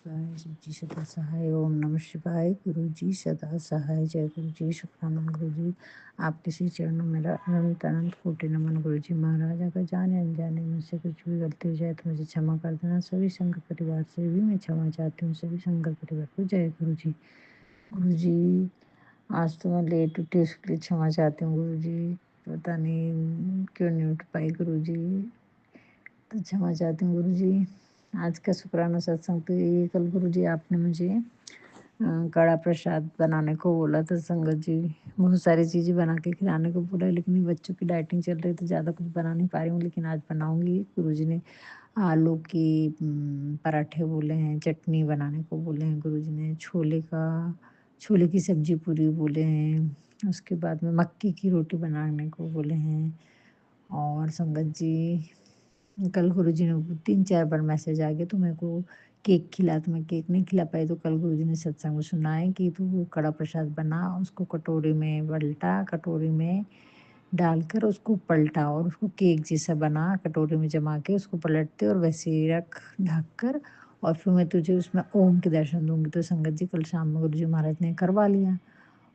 शिवाय शिव जी सदा सहाय। ओम नमः शिवाय। गुरु जी सदा सहाय। जय गुरु जी। शुक्राना गुरु जी। आपके श्री चरणों में अनंत अनंत कोटि नमन। गुरु जी महाराज, अगर जाने अनजाने मुझसे कुछ भी गलती हो जाए तो मुझे क्षमा कर देना। सभी संघ परिवार से भी मैं क्षमा चाहती हूँ। सभी संघ परिवार को जय गुरु जी। गुरु जी, आज तो मैं लेट उठी, उसके लिए क्षमा चाहती हूँ गुरु जी। पता नहीं क्यों नहीं उठ पाई गुरु जी, तो क्षमा चाहती हूँ गुरु जी। आज का शुक्राना सत्संग तो ये, कल गुरु जी आपने मुझे कड़ा प्रसाद बनाने को बोला था संगत जी। बहुत सारी चीज़ें बना के खिलाने को बोला है, लेकिन ये बच्चों की डाइटिंग चल रही है तो ज़्यादा कुछ बना नहीं पा रही हूँ, लेकिन आज बनाऊंगी। गुरु जी ने आलू की पराठे बोले हैं, चटनी बनाने को बोले हैं गुरु जी ने, छोले की सब्जी पूरी बोले हैं, उसके बाद में मक्की की रोटी बनाने को बोले हैं। और संगत जी, कल गुरुजी ने 3-4 बार मैसेज आ गया तो मेरे को केक खिला, तो मैं केक नहीं खिला पाई। तो कल गुरुजी ने सत्संग में सुनाया कि तू वो कड़ा प्रसाद बना, उसको कटोरी में पलटा, कटोरी में डालकर उसको पलटा और उसको केक जैसा बना, कटोरी में जमा के उसको पलटते और वैसे ही रख ढक कर, और फिर मैं तुझे उसमें ओम के दर्शन दूंगी। तो संगत जी, कल शाम में गुरुजी महाराज ने करवा लिया।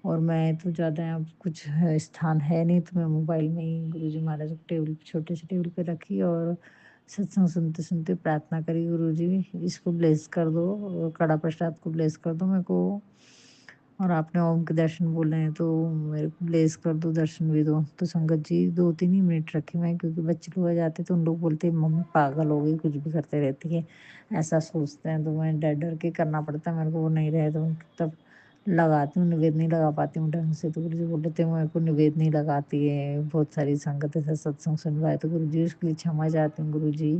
और मैं तो ज़्यादा अब कुछ स्थान है नहीं, तो मैं मोबाइल में ही गुरुजी महाराज को टेबल, छोटे से टेबल पे रखी और सत्संग सुनते-सुनते प्रार्थना करी, गुरुजी इसको ब्लेस कर दो और कड़ा प्रसाद को ब्लेस कर दो मेरे को। और आपने ओम के दर्शन बोले हैं तो मेरे को ब्लेस कर दो, दर्शन भी दो। तो संगत जी 2-3 ही मिनट रखी मैं, क्योंकि बच्चे लोग आ जाते तो उन लोग बोलते हैं मम्मी पागल हो गई, कुछ भी करते रहती है, ऐसा सोचते हैं। तो मैं डर-डर के करना पड़ता है मेरे को, वो नहीं रहे तो तब लगाती हूँ, निवेद नहीं लगा पाती हूँ ढंग से। तो गुरुजी बोलते हैं मेरे को निवेद नहीं लगाती है, बहुत सारी संगत ऐसा सत्संग सुनवाए। तो गुरुजी उसके लिए क्षमा चाहती हूँ गुरुजी,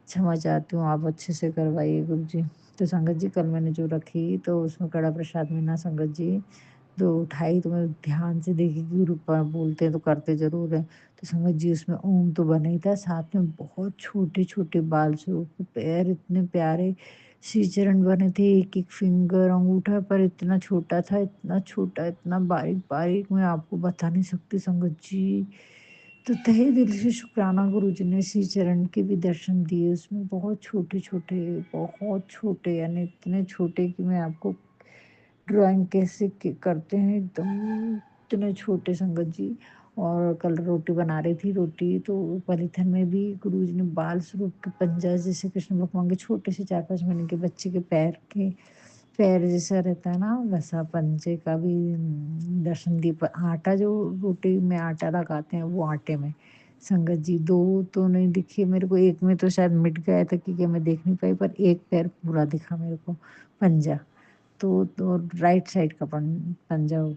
क्षमा चाहती हूँ, आप अच्छे से करवाइए गुरुजी। तो संगत जी, कल मैंने जो रखी तो उसमें कड़ा प्रसाद में ना संगत जी, तो उठाई तो मैं ध्यान से देखी कि गुरु बोलते हैं तो करते ज़रूर हैं। तो संगत जी, उसमें ओम तो बना ही था, साथ में बहुत छोटे-छोटे बाल स्वरूप के पैर इतने प्यारे, श्री चरण बने थे, एक-एक फिंगर अंगूठा पर इतना छोटा था, इतना छोटा, इतना बारीक-बारीक, मैं आपको बता नहीं सकती संगत जी। तो तहे दिल से शुक्राना गुरुजी ने श्री चरण के भी दर्शन दिए, उसमें बहुत छोटे, यानी इतने छोटे कि मैं आपको ड्राइंग कैसे करते हैं एकदम इतने छोटे संगत जी। और कल रोटी बना रही थी, रोटी तो पॉलीथिन में भी गुरुजी ने बाल स्वरूप के पंजा, जैसे कृष्ण भगवान के छोटे से 4-5 महीने के बच्चे के पैर जैसा रहता है ना, वैसा पंजे का भी दर्शन दीप, आटा जो रोटी में आटा लगाते हैं वो आटे में संगत जी, 2 तो नहीं दिखे मेरे को, एक में तो शायद मिट गया था क्योंकि मैं देख नहीं पाई, पर एक पैर पूरा दिखा मेरे को पंजा। तो राइट साइड का पंजा हो।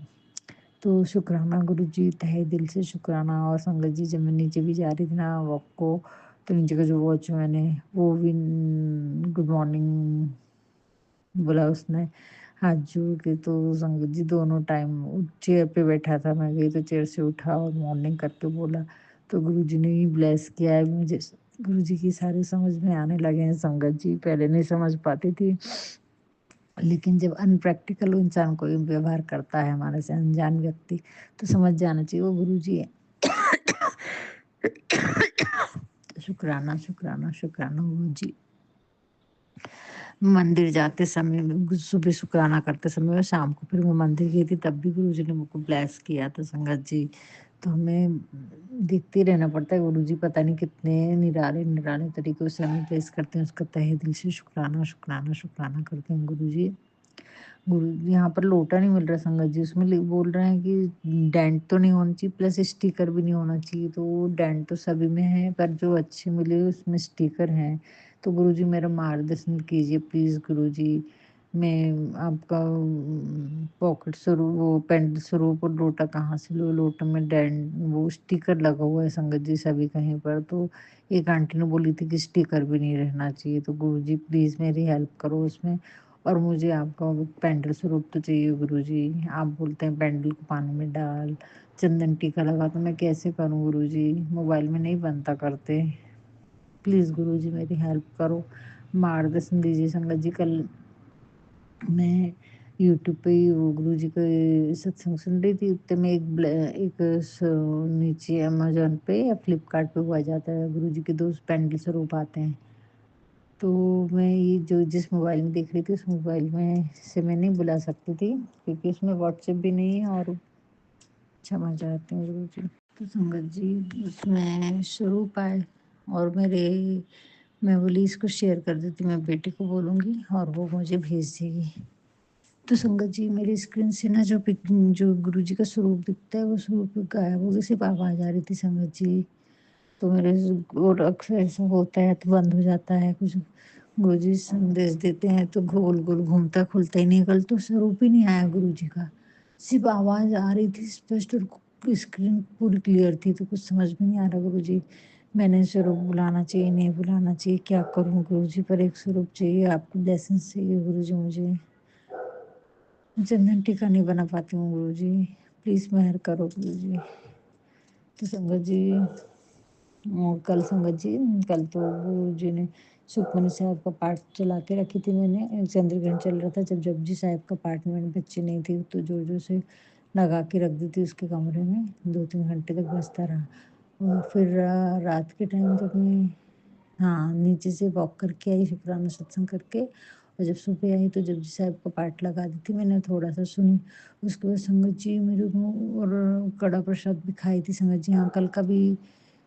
तो शुक्राना गुरुजी, तहे दिल से शुक्राना। और संगत जी, जब मैं नीचे भी जा रही थी ना वॉक को, तो नीचे का जो वॉचमैन है वो भी गुड मॉर्निंग बोला उसने, हाथ जोड़ के। तो संगत जी, दोनों टाइम चेयर पे बैठा था, मैं गई तो चेयर से उठा और मॉर्निंग करके बोला। तो गुरुजी ने ही ब्लेस किया है मुझे। गुरुजी की सारे समझ में आने लगे हैं संगत जी, पहले नहीं समझ पाती थी, लेकिन जब अनप्रैक्टिकल इंसान कोई व्यवहार करता है हमारे से, अनजान व्यक्ति, तो समझ जाना चाहिए वो गुरुजी है। शुक्राना शुक्राना शुक्राना गुरुजी। मंदिर जाते समय, सुबह शुक्राना करते समय और शाम को फिर मैं मंदिर गई थी, तब भी गुरुजी ने मुझको ब्लेस किया था संगत जी। तो हमें देखते रहना पड़ता है, गुरुजी पता नहीं कितने निराले निराले तरीकों से हमें ब्लेस करते हैं, उसका तहे दिल से शुक्राना शुक्राना शुक्राना करते हैं गुरुजी। गुरु, यहाँ पर लोटा नहीं मिल रहा संगत जी, उसमें बोल रहे हैं कि डेंट तो नहीं होना चाहिए, प्लस स्टिकर भी नहीं होना चाहिए। तो डेंट तो सभी में है, पर जो अच्छे मिले उसमें स्टिकर हैं। तो गुरुजी, मेरा मार्गदर्शन कीजिए प्लीज़ गुरुजी। मैं आपका पॉकेट स्वरूप, वो पेंडल स्वरूप और लोटा कहाँ से लूँ? लोटा में डेंट, वो स्टिकर लगा हुआ है संगत जी सभी कहीं पर। तो एक आंटी ने बोली थी कि स्टिकर भी नहीं रहना चाहिए। तो गुरुजी प्लीज़ मेरी हेल्प करो उसमें। और मुझे आपका पेंडल स्वरूप तो चाहिए गुरुजी। आप बोलते हैं पेंडल को पानी में डाल, चंदन टीका लगा, तो मैं कैसे करूं गुरुजी? मोबाइल में नहीं बनता करते। प्लीज़ गुरुजी मेरी हेल्प करो, मार्गदर्शन दीजिए संगत जी। कल मैं यूट्यूब पे ही वो गुरुजी के सत्संग सुन रही थी, उतने में नीचे अमेज़न पे या फ्लिपकार्ट पे हुआ जाता है, गुरुजी के 2 पेंडल स्वरूप आते हैं। तो मैं ये जो जिस मोबाइल में देख रही थी, उस मोबाइल में से मैं नहीं बुला सकती थी, क्योंकि उसमें व्हाट्सएप भी नहीं है। और क्षमा चाहती हूँ गुरुजी। तो संगत जी, उसमें स्वरूप आए और मैं बोली इसको शेयर कर देती, मैं बेटी को बोलूँगी और वो मुझे भेज देगी। तो संगत जी, मेरी स्क्रीन से ना जो गुरुजी का स्वरूप दिखता है, वो स्वरूप गायब हो गया, सिर्फ आवाज़ आ रही थी संगत जी। तो मेरे और अक्सर ऐसा होता है तो बंद हो जाता है, कुछ गुरुजी संदेश देते हैं तो गोल-गोल घूमता खुलता ही नहीं, कल तो स्वरूप ही नहीं आया गुरुजी का। सिर्फ आवाज़ आ रही थी स्पष्ट और स्क्रीन पूरी क्लियर थी, तो कुछ समझ में नहीं आ रहा गुरुजी। मैंने स्वरूप बुलाना चाहिए, नहीं बुलाना चाहिए, क्या करूँ गुरुजी? पर एक स्वरूप चाहिए, आपकी ब्लेसिंग्स चाहिए गुरुजी मुझे। चंदन टीका नहीं बना पाती हूँ गुरुजी, प्लीज़ मेहर करो गुरुजी। तो संगत जी, कल संगत जी, कल तो गुरुजी ने सुखमनी साहब का पाठ चला के रखी थी मैंने, चंद्र ग्रहण चल रहा था, जब जपजी साहब का पाठ में बच्ची नहीं थी तो जोर-जोर से लगा के रख दी थी उसके कमरे में, 2-3 घंटे तक बजता रहा। और फिर रात के टाइम जब मैं हाँ, नीचे से वॉक करके आई शुक्राना सत्संग करके, और जब सुबह आई तो जपजी साहब का पाठ लगा दी थी मैंने, थोड़ा-सा सुनी। उसके बाद संगत जी मेरे को और कड़ा प्रसाद भी खाई थी संगत जी। हाँ, कल का भी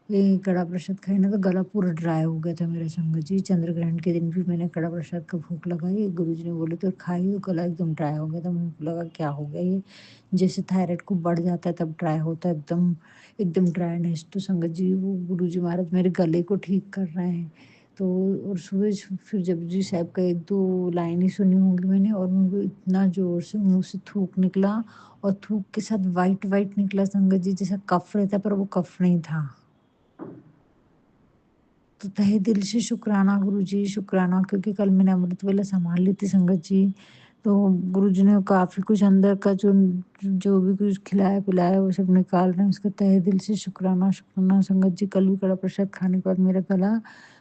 ये कड़ा प्रसाद खाई ना तो गला पूरा ड्राई हो गया था मेरा संगत जी। चंद्र ग्रहण के दिन भी मैंने कड़ा प्रसाद का भोग लगाई, गुरुजी ने बोले तो खाई, तो गला एकदम ड्राई हो गया था। मेरे को लगा क्या हो गया ये? जैसे थायराइड खूब बढ़ जाता है तब ड्राई होता है एकदम, एकदम ड्राईनेस। तो संगत जी, वो गुरुजी महाराज मेरे गले को ठीक कर रहे हैं। तो और सुबह फिर जपजी साहब का 1-2 लाइन ही सुनी होंगी मैंने, और मेरे को इतना ज़ोर से मुँह से थूक निकला, और थूक के साथ व्हाइट-व्हाइट निकला संगत जी, जैसा कफ रहता है पर वो कफ नहीं था। तो तहे दिल से शुक्राना गुरुजी, शुक्राना, क्योंकि कल मैंने अमृत वेला सँभाल ली थी संगत जी। तो गुरुजी ने काफ़ी कुछ अंदर का जो जो भी कुछ खिलाया-पिलाया वो सब निकाल रहे हैं, उसका तहे दिल से शुक्राना, शुक्राना संगत जी। कल भी कड़ा प्रसाद खाने के बाद मेरा गला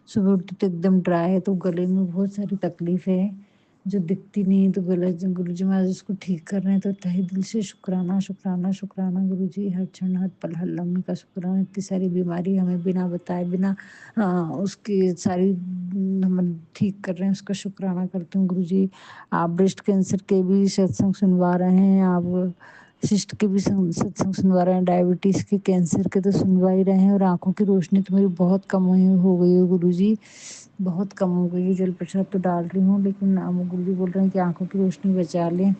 सुबह उठते तो एकदम ड्राई है, तो गले में बहुत सारी तकलीफ़ है, जो दिखती नहीं है, तो गला ज गुरुजी महाराज उसको ठीक कर रहे हैं। तो तहे दिल से शुक्राना, शुक्राना, शुक्राना गुरुजी, हर क्षण, हर पल, हर लम्हे का शुक्राना। इतनी सारी बीमारी हमें बिना बताए, बिना उसकी सारी हम ठीक कर रहे हैं, उसका शुक्राना करती हूँ गुरुजी। आप ब्रेस्ट कैंसर के भी सत्संग सुनवा रहे हैं, आप सिस्ट के भी सत्संग सुनवा रहे हैं, डायबिटीज़ के, कैंसर के तो सुनवा ही रहे हैं, और आँखों की रोशनी तो मेरी बहुत कम हुई हो गई है गुरुजी, बहुत कम हो गई है। जल प्रसाद तो डाल रही हूँ, लेकिन गुरुजी बोल रहे हैं कि आँखों की रोशनी बचा लें,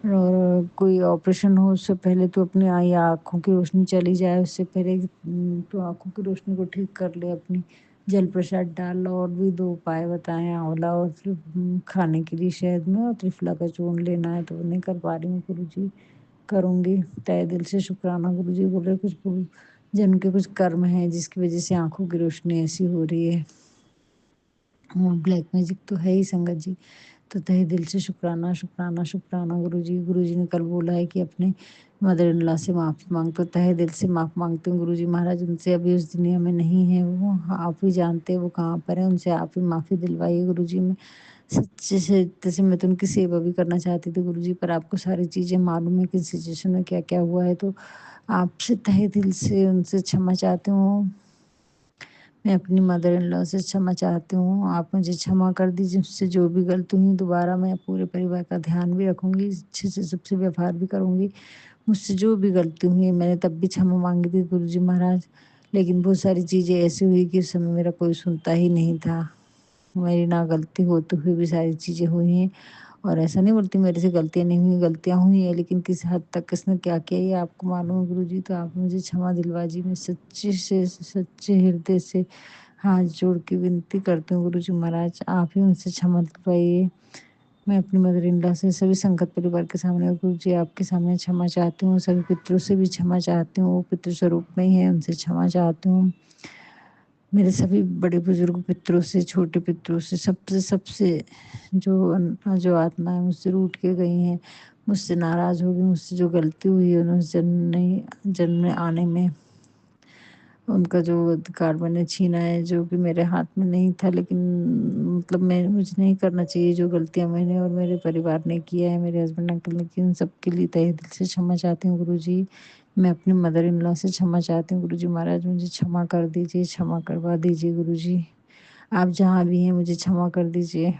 और कोई ऑपरेशन हो उससे पहले तो अपनी आँखों की रोशनी चली जाए उससे पहले, तो आँखों की रोशनी को ठीक कर ले अपनी। जल प्रसाद डाल लो, और भी 2 उपाय बताएँ, आंवला और खाने के लिए शहद में, और त्रिफला का चूर्ण लेना है, तो वो नहीं कर पा रही हूँ गुरुजी, करूँगी। तहे दिल से शुक्राना गुरुजी। बोल रहे कुछ जन्म के कुछ कर्म हैं जिसकी वज़ह से आँखों की रोशनी ऐसी हो रही है। ब्लैक मैजिक तो है ही संगत जी। तो तहे दिल से शुक्राना, शुक्राना, शुक्राना गुरुजी। गुरुजी ने कल बोला है कि अपने मदर इन लॉ से माफ़ी माँग, तो तहे दिल से माफ़ माँगती हूँ गुरुजी महाराज, उनसे अभी उस दुनिया में नहीं है वो, आप ही जानते हैं वो कहाँ पर है, उनसे आप ही माफ़ी दिलवाइए गुरुजी। मैं सच्चे से जैसे मैं तो उनकी सेवा भी करना चाहती थी गुरुजी, पर आपको सारी चीज़ें मालूम है किस सिचुएशन में क्या-क्या हुआ है, तो आपसे तहे दिल से उनसे क्षमा चाहती हूँ। मैं अपनी मदर इन लॉ से क्षमा चाहती हूँ। आप मुझे क्षमा कर दीजिए, मुझसे जो भी गलती हुई दोबारा मैं पूरे परिवार का ध्यान भी रखूँगी, अच्छे से सबसे व्यवहार भी करूँगी। मुझसे जो भी गलती हुई है मैंने तब भी क्षमा माँगी थी गुरुजी महाराज, लेकिन बहुत सारी चीज़ें ऐसी हुई कि उस समय मेरा कोई सुनता ही नहीं था। मेरी ना गलती होते हुए भी सारी चीज़ें हुई हैं, और ऐसा नहीं बोलती मेरे से गलतियाँ नहीं हुई, गलतियाँ हुई हैं, लेकिन किस हद तक किसने क्या किया ये आपको मालूम है गुरुजी, तो आप मुझे क्षमा दिलवाइए। मैं सच्चे हृदय से हाथ जोड़ के विनती करती हूँ गुरुजी महाराज, आप ही मुझसे क्षमा दिलवाइए। मैं अपनी मदर इन लॉ से, सभी संगत परिवार के सामने और गुरुजी आपके सामने क्षमा चाहती हूँ। सभी पितरों से भी क्षमा चाहती हूँ, वो पितृ स्वरूप में ही हैं, उनसे क्षमा चाहती हूँ। मेरे सभी बड़े बुजुर्ग पितरों से, छोटे पितरों से, सबसे सबसे जो आत्माएँ मुझसे रूठ के गई हैं, मुझसे नाराज़ हो गई, मुझसे जो गलती हुई है उन्हें जन्म में आने में, उनका जो अधिकार मैंने छीना है, जो कि मेरे हाथ में नहीं था, लेकिन मतलब मैं मुझे नहीं करना चाहिए, जो गलतियाँ मैंने और मेरे परिवार ने किया है, मेरे हस्बैंड अंकल ने की, उन सबके लिए तहे दिल से क्षमा चाहती हूँ गुरुजी। मैं अपनी मदर इन लॉ से क्षमा चाहती हूँ गुरुजी महाराज, मुझे क्षमा कर दीजिए, क्षमा करवा दीजिए गुरुजी। आप जहाँ भी हैं मुझे क्षमा कर दीजिए।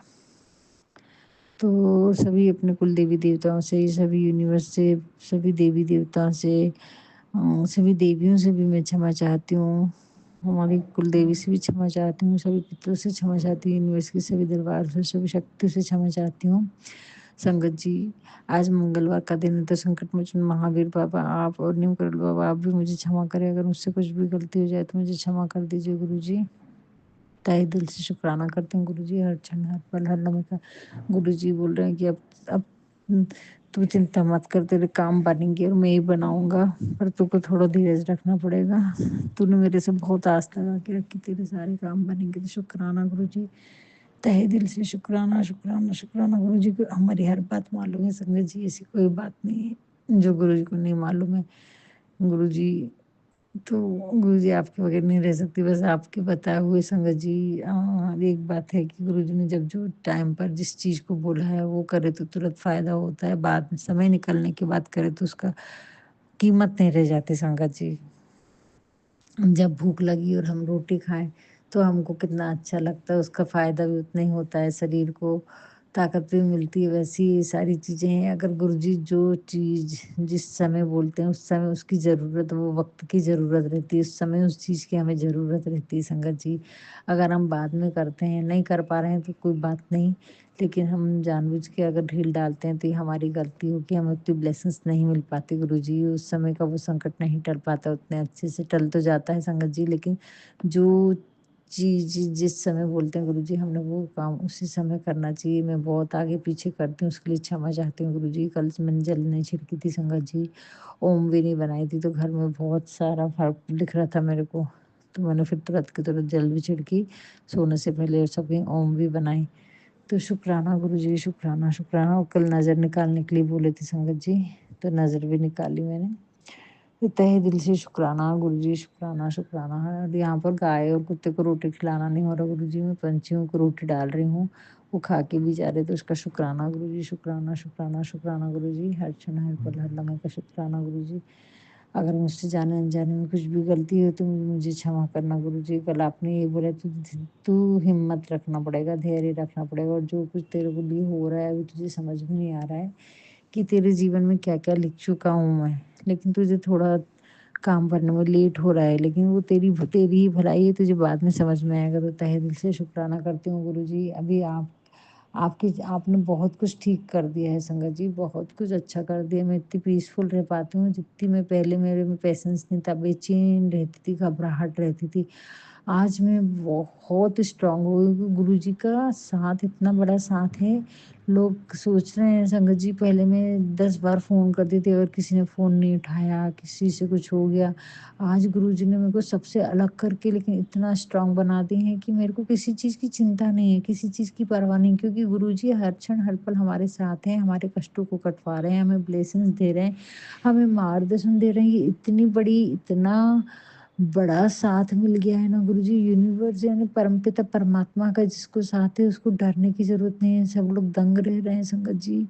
तो सभी अपने कुल देवी देवताओं से, सभी यूनिवर्स से, सभी देवी देवताओं से, सभी देवियों से भी मैं क्षमा चाहती हूँ। हमारी कुल देवी से भी क्षमा चाहती हूँ, सभी पितरों से क्षमा चाहती हूँ, यूनिवर्स के सभी दरबार से, सभी शक्तियों से क्षमा चाहती हूँ। संगत जी, आज मंगलवार का दिन है तो संकट मोचन महावीर बाबा आप और नीम करोड़ बाबा आप भी मुझे क्षमा करें। अगर मुझसे कुछ भी गलती हो जाए तो मुझे क्षमा कर दीजिए गुरुजी। तहे दिल से शुक्राना करते हैं गुरुजी, हर क्षण हर पल हर लम्हे का। गुरुजी बोल रहे हैं कि अब तू चिंता मत कर, तेरे काम बनेंगे और मैं ही बनाऊंगा, पर तुमको थोड़ा धीरज रखना पड़ेगा। तूने मेरे से बहुत आस लगा के रखी, तेरे सारे काम बनेंगे। तो शुक्राना गुरुजी, तहे दिल से शुक्राना शुक्राना शुक्राना। गुरुजी को हमारी हर बात मालूम है संगत जी, ऐसी कोई बात नहीं है जो गुरुजी को नहीं मालूम है। गुरुजी तो गुरुजी आपके बगैर नहीं रह सकती, बस आपके बताए हुए संगत जी। एक बात है कि गुरुजी ने जब जो टाइम पर जिस चीज़ को बोला है वो करे तो तुरंत फ़ायदा होता है, बाद में समय निकलने के बाद करे तो उसका कीमत नहीं रह जाती संगत जी। जब भूख लगी और हम रोटी खाएँ, तो हमको कितना अच्छा लगता है, उसका फ़ायदा भी उतना ही होता है, शरीर को ताकत भी मिलती है। वैसे ही ये सारी चीज़ें हैं, अगर गुरुजी जो चीज़ जिस समय बोलते हैं, उस समय उसकी ज़रूरत, वो वक़्त की ज़रूरत रहती है, उस समय उस चीज़ की हमें ज़रूरत रहती है संगत जी। अगर हम बाद में करते हैं, नहीं कर पा रहे हैं तो कोई बात नहीं, लेकिन हम जानबूझ के अगर ढील डालते हैं तो ये हमारी गलती होगी, हमें उतनी ब्लेसिंग्स नहीं मिल पाती गुरुजी, उस समय का वो संकट नहीं टल पाता उतने अच्छे से, टल तो जाता है संगत जी, लेकिन जो चीज़ जिस समय बोलते हैं गुरुजी हमने वो काम उसी समय करना चाहिए। मैं बहुत आगे पीछे करती हूँ, उसके लिए क्षमा चाहती हूँ गुरुजी। कल से मैंने जल नहीं छिड़की थी संगत जी, ओम भी नहीं बनाई थी, तो घर में बहुत सारा फ़र्क दिख रहा था मेरे को, तो मैंने फिर तुरंत की तुरंत जल भी छिड़की, सोने से पहले और सभी ओम भी बनाई। तो शुक्राना गुरुजी, शुक्राना शुक्राना। और कल नज़र निकालने के लिए बोले थे संगत जी, तो नज़र भी निकाली मैंने। तो तहे दिल से शुक्राना गुरुजी, शुक्राना शुक्राना। और यहाँ पर गाय और कुत्ते को रोटी खिलाना नहीं हो रहा गुरुजी, मैं पंछियों को रोटी डाल रही हूँ, वो खा के भी जा रहे, तो उसका शुक्राना गुरुजी, शुक्राना शुक्राना शुक्राना गुरुजी, हर क्षण हर पल हर लम्हे का शुक्राना गुरुजी। अगर मुझसे जाने अनजाने में कुछ भी गलती हो तो मुझे क्षमा करना गुरुजी। कल आपने ये बोला तू हिम्मत रखना पड़ेगा, धैर्य रखना पड़ेगा, और जो कुछ तेरे को लिए हो रहा है अभी तुझे समझ में नहीं आ रहा है कि तेरे जीवन में क्या-क्या लिख चुका हूँ मैं, लेकिन तुझे थोड़ा काम करने में लेट हो रहा है, लेकिन वो तेरी ही भलाई है, तुझे बाद में समझ में आएगा। तो तहे दिल से शुक्राना करती हूँ गुरुजी। अभी आपने बहुत कुछ ठीक कर दिया है संगत जी, बहुत कुछ अच्छा कर दिया। मैं इतनी पीसफुल रह पाती हूँ, जितनी मैं पहले मेरे में पेशेंस नहीं था, बेचैन रहती थी, घबराहट रहती थी। आज मैं बहुत स्ट्रांग हो गई, गुरुजी का साथ इतना बड़ा साथ है। लोग सोच रहे हैं संगत जी, पहले मैं 10 बार फ़ोन करती थी, अगर किसी ने फ़ोन नहीं उठाया, किसी से कुछ हो गया। आज गुरुजी ने मेरे को सबसे अलग करके लेकिन इतना स्ट्रांग बना दिए हैं कि मेरे को किसी चीज़ की चिंता नहीं है, किसी चीज़ की परवाह नहीं, क्योंकि गुरुजी हर क्षण हर पल हमारे साथ हैं, हमारे कष्टों को कटवा रहे हैं, हमें ब्लेसिंग्स दे रहे हैं, हमें मार्गदर्शन दे रहे हैं। ये इतना बड़ा साथ मिल गया है ना गुरुजी, यूनिवर्स यानी परमपिता परमात्मा का जिसको साथ है उसको डरने की ज़रूरत नहीं है। सब लोग दंग रह रहे हैं संगत जी,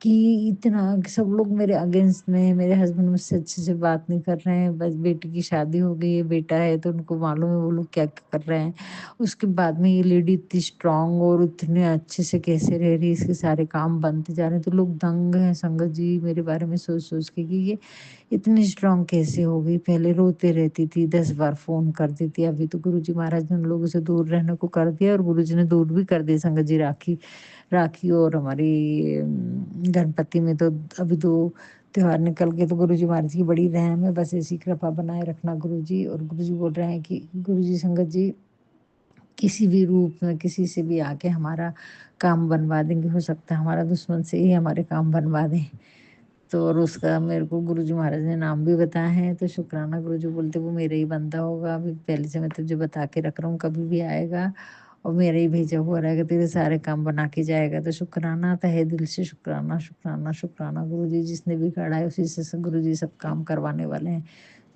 कि इतना सब लोग मेरे अगेंस्ट में हैं, मेरे हस्बैंड मुझसे अच्छे से बात नहीं कर रहे हैं, बस बेटी की शादी हो गई है, बेटा है तो उनको मालूम है वो लोग क्या-क्या कर रहे हैं। उसके बाद में ये लेडी इतनी स्ट्रॉन्ग और इतने अच्छे से कैसे रह रही है, इसके सारे काम बनते जा रहे हैं, तो लोग दंग हैं संगत जी मेरे बारे में सोच-सोच के कि ये इतनी स्ट्रॉन्ग कैसे हो गई? पहले रोते रहती थी, 10 बार फ़ोन करती थी, अभी तो गुरुजी महाराज ने उन लोगों से दूर रहने को कर दिया, और गुरुजी ने दूर भी कर दी संगत जी। राखी राखी और हमारी गणपति में तो अभी 2 त्योहार निकल गए, तो गुरुजी महाराज की बड़ी रहम है, बस ऐसी कृपा बनाए रखना गुरुजी। और गुरुजी बोल रहे हैं कि गुरुजी संगत जी किसी भी रूप में किसी से भी आके हमारा काम बनवा देंगे, हो सकता है हमारा दुश्मन से ही हमारे काम बनवा दें। तो और उसका मेरे को गुरुजी महाराज ने नाम भी बताया है, तो शुक्राना गुरुजी बोलते वो मेरा ही बंदा होगा, अभी पहले से मैं तुझे बता के रख रहा हूँ, कभी भी आएगा और मेरा ही भेजा हुआ रहेगा, तेरे सारे काम बना के जाएगा। तो शुक्राना, तहे दिल से शुक्राना शुक्राना शुक्राना गुरुजी, जिसने भी गढ़ा है उसी से गुरुजी सब काम करवाने वाले हैं।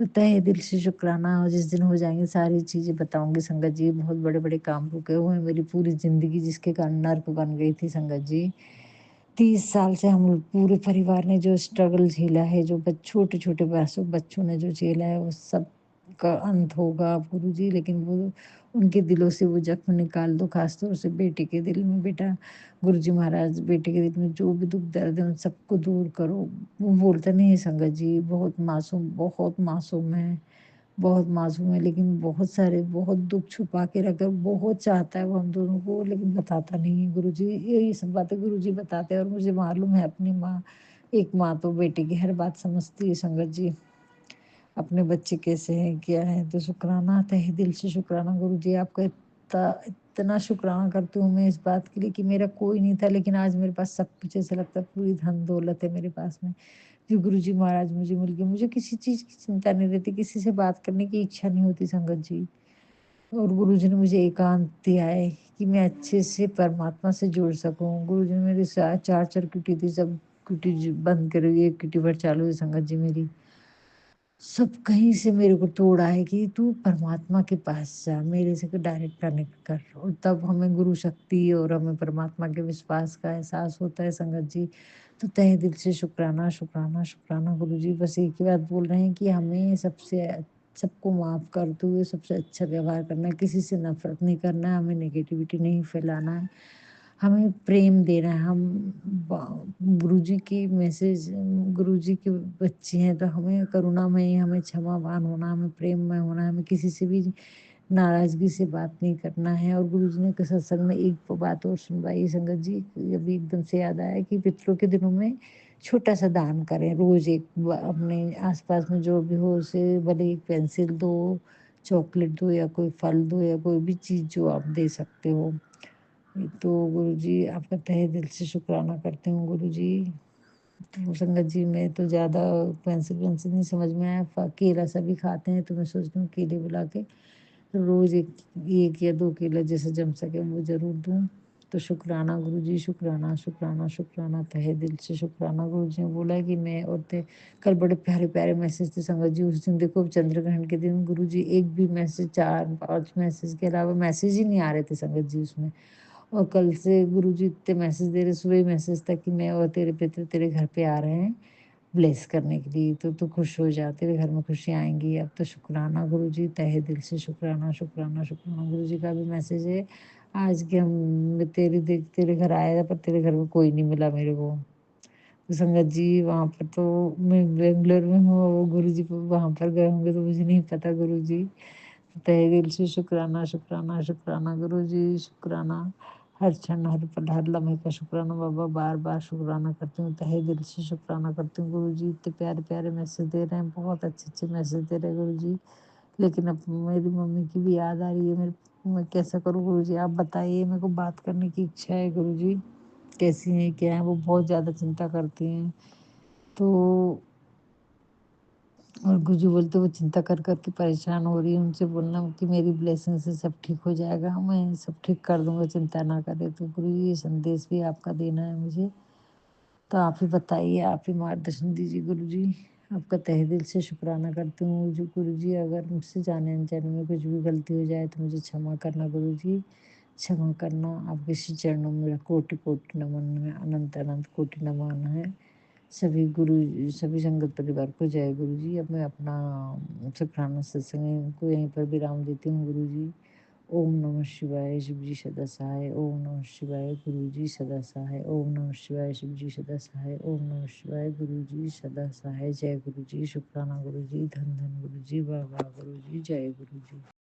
तो तहे दिल से शुक्राना। और जिस दिन हो जाएंगे सारी चीज़ें बताऊंगी संगत जी, बहुत बड़े बड़े काम रुके हुए हैं मेरी पूरी ज़िंदगी, जिसके कारण नर्क बन गई थी संगत जी। 30 साल से हम लोग पूरे परिवार ने जो स्ट्रगल झेला है, जो छोटे छोटे बच्चों ने जो झेला है, वो सब का अंत होगा गुरु जी, लेकिन वो उनके दिलों से वो ज़ख्म निकाल दो, ख़ास तौर से बेटे के दिल में। बेटा गुरु जी महाराज, बेटे के दिल में जो भी दुःख दर्द है उन सबको दूर करो। वो बोलता नहीं है संगत जी, बहुत मासूम है, बहुत मासूम है, लेकिन बहुत सारे बहुत दुःख छुपा के रखा, बहुत चाहता है वो हम दोनों को, लेकिन बताता नहीं है गुरु जी। यही सब बातें गुरु जी बताते हैं और मुझे मालूम है अपनी माँ, एक माँ तो बेटे की हर बात समझती है संगत जी। अपने बच्चे कैसे हैं, क्या है, तो शुक्राना, तहे दिल से शुक्राना गुरुजी, आपका इतना शुक्राना करती हूँ मैं इस बात के लिए कि मेरा कोई नहीं था, लेकिन आज मेरे पास सब कुछ, ऐसा लगता है पूरी धन दौलत है मेरे पास में, जो गुरुजी महाराज मुझे मिल गए। मुझे किसी चीज़ की चिंता नहीं रहती, किसी से बात करने की इच्छा नहीं होती संगत जी। और गुरुजी ने मुझे एकांत दिया है कि मैं अच्छे से परमात्मा से जुड़ सकूँ। गुरुजी ने मेरी 4-4 किटी थी, सब किटी बंद करी, 1 किटी भर चालू है संगत जी मेरी। सब कहीं से मेरे को तोड़ा है कि तू परमात्मा के पास जा, मेरे से डायरेक्ट कनेक्ट कर, और तब हमें गुरु शक्ति और हमें परमात्मा के विश्वास का एहसास होता है संगत जी। तो तहे दिल से शुक्राना, शुक्राना, शुक्राना गुरु जी। बस एक ही बात बोल रहे हैं कि हमें सबको माफ़ करते हुए सबसे अच्छा व्यवहार करना है, किसी से नफ़रत नहीं करना है, हमें नेगेटिविटी नहीं फैलाना है। हमें प्रेम देना है। हम गुरुजी की मैसेज, गुरुजी के बच्चे हैं, तो हमें करुणामय, हमें क्षमावान होना, हमें प्रेममय होना, हमें किसी से भी नाराज़गी से बात नहीं करना है। और गुरुजी ने सत्संग में एक बात और सुनवाई संगत जी, अभी एकदम से याद आया कि पितरों के दिनों में छोटा सा दान करें, रोज़ एक अपने आसपास में जो भी हो उसे भले एक पेंसिल दो, चॉकलेट दो, या कोई फल दो, या कोई भी चीज़ जो आप दे सकते हो। तो गुरुजी आपका तहे दिल से शुक्राना करती हूँ गुरुजी। तो संगत जी, मैं तो ज़्यादा पेंसिल-वेंसिल नहीं समझ में आया, केला सभी खाते हैं, तो मैं सोचती हूँ केले बुला के रोज़ 1 या 2 केला जैसे जम सके वो ज़रूर दूँ। तो शुक्राना गुरुजी, शुक्राना, शुक्राना, शुक्राना, तहे दिल से शुक्राना। गुरुजी ने बोला कि मैं और ते कल बड़े प्यारे-प्यारे मैसेज थे संगत जी, उस दिन देखो चंद्र ग्रहण के दिन गुरुजी एक भी मैसेज, 4-5 मैसेज के अलावा मैसेज ही नहीं आ रहे थे संगत जी उसमें। और कल से गुरुजी इतने मैसेज दे रहे, सुबह ही मैसेज था कि मैं और तेरे पितर तेरे घर पे आ रहे हैं ब्लेस करने के लिए, तो तू खुश हो जा, तेरे घर में खुशियाँ आएँगी। अब तो शुक्राना गुरुजी, तहे दिल से शुक्राना, शुक्राना, शुक्राना। गुरुजी का भी मैसेज है आज कि हम तेरे घर आया था, पर तेरे घर में कोई नहीं मिला मेरे को। तो संगत जी वहाँ पर तो मैं बेंगलोर में हूँ, वो गुरुजी वहाँ पर गए होंगे तो मुझे नहीं पता गुरुजी। तहे दिल से शुक्राना, शुक्राना, शुक्राना गुरुजी, शुक्राना। हर क्षण, हर पल, हर लम्हे का शुक्राना बाबा, बार-बार शुक्राना करती हूँ, तहे दिल से शुक्राना करती हूँ गुरुजी। इतने प्यारे-प्यारे मैसेज दे रहे हैं, बहुत अच्छे-अच्छे मैसेज दे रहे हैं गुरुजी। लेकिन अब मेरी मम्मी की भी याद आ रही है, मैं कैसा करूँ गुरुजी, आप बताइए। मेरे को बात करने की इच्छा है गुरुजी, कैसी हैं, क्या हैं? वो बहुत ज़्यादा चिंता करती हैं। तो और गुरुजी बोलते वो चिंता कर कर के परेशान हो रही है, उनसे बोलना कि मेरी ब्लेसिंग से सब ठीक हो जाएगा, मैं सब ठीक कर दूँगा, चिंता ना करें। तो गुरुजी ये संदेश भी आपका देना है मुझे, तो आप ही बताइए, आप ही मार्गदर्शन दीजिए गुरुजी। आपका तहे दिल से शुक्राना करती हूँ जो गुरुजी, अगर मुझसे जाने-अनजाने में कुछ भी गलती हो जाए तो मुझे क्षमा करना गुरुजी, क्षमा करना। आपके श्री चरणों में मेरा कोटि-कोटि नमन है, अनंत-अनंत कोटि नमन है। सभी संगत परिवार को जय गुरु जी। अब मैं अपना शुक्राना सत्संग को यहीं पर विराम देती हूँ गुरु जी। ओम नमः शिवाय, शिव जी सदा सहाय। ओम नमः शिवाय, गुरु जी सदा सहाय। ओम नमः शिवाय, शिव जी सदा सहाय। ओम नमः शिवाय, गुरु जी सदा सहाय। जय गुरु जी, शुक्राना गुरु जी, धन धन गुरु जी, वाह वाह गुरु जी, जय गुरु जी।